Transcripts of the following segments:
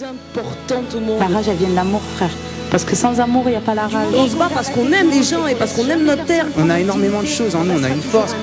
importantes au monde. La rage, elle vient de l'amour, frère. Parce que sans amour, il n'y a pas la rage. On se bat parce qu'on aime les gens et parce qu'on aime notre terre. On a énormément de choses en nous, on a une force.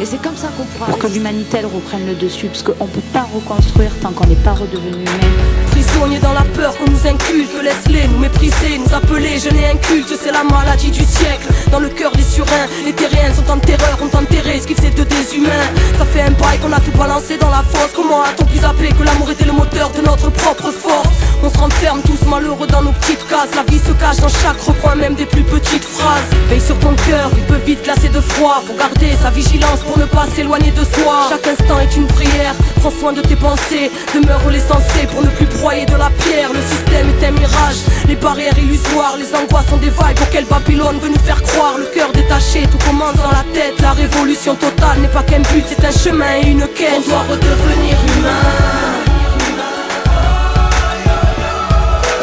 Et c'est comme ça qu'on pourra... Pour que l'humanité, elle reprenne le dessus. Parce qu'on ne peut pas reconstruire tant qu'on n'est pas redevenu humain. Prisonniers dans la peur qu'on nous inculque, laisse-les nous mépriser, nous appeler jeunes et incultes, c'est la maladie du siècle. Dans le cœur des surins, les terriens sont en terreur, ont enterré ce qu'ils faisaient de des humains. Ça fait un bail qu'on a tout balancé dans la fosse. Comment a-t-on pu zapper que l'amour était le moteur de notre propre force? On se renferme tous malheureux dans nos petites cases. La vie se cache dans chaque recoin, même des plus petites phrases. Veille sur ton cœur, il peut vite glacer de froid. Faut garder sa vigilance pour ne pas s'éloigner de soi. Chaque instant est une prière, prends soin de tes pensées. Demeure l'essentiel pour ne plus broyer de la pierre. Le système est un mirage, les barrières illusoires. Les angoisses sont des vagues auxquelles Babylone veut nous faire croire. Le cœur détaché, tout commence dans la tête. La révolution totale n'est pas qu'un but, c'est un chemin et une quête. On doit redevenir humain.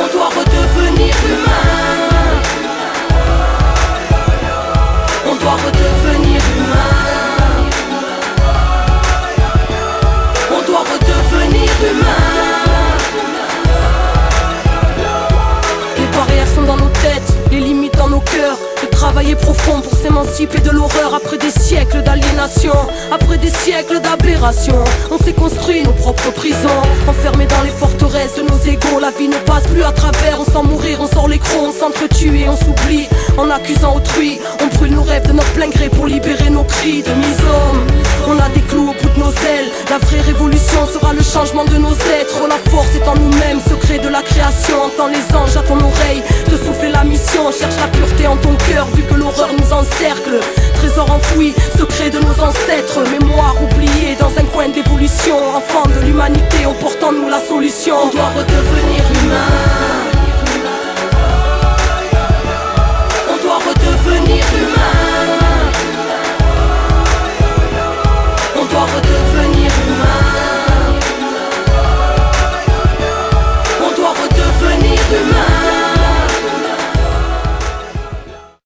On doit redevenir humain. On doit redevenir humain. On doit redevenir humain. Les barrières sont dans nos têtes, les limites dans nos cœurs. Le travail est profond pour s'émanciper de l'horreur. Après des siècles d'aliénation, après des siècles d'aberration, on s'est construit nos propres prisons, enfermés dans les forteresses de nos égos. La vie ne passe plus à travers, on sent mourir, on sort les crocs, on s'entretue et on s'oublie en accusant autrui. On brûle nos rêves de notre plein gré pour libérer nos cris de misômes. On a des clous au bout de nos ailes. La vraie révolution sera le changement de nos êtres. La force est en nous-mêmes, secret de la création. Entends les anges à ton oreille te souffler la mission. Cherche la pureté en ton cœur vu que l'horreur nous encercle. Trésor enfoui, secret de nos ancêtres. Mémoire oubliée dans un coin d'évolution. Enfants de l'humanité, on porte en nous la solution. On doit redevenir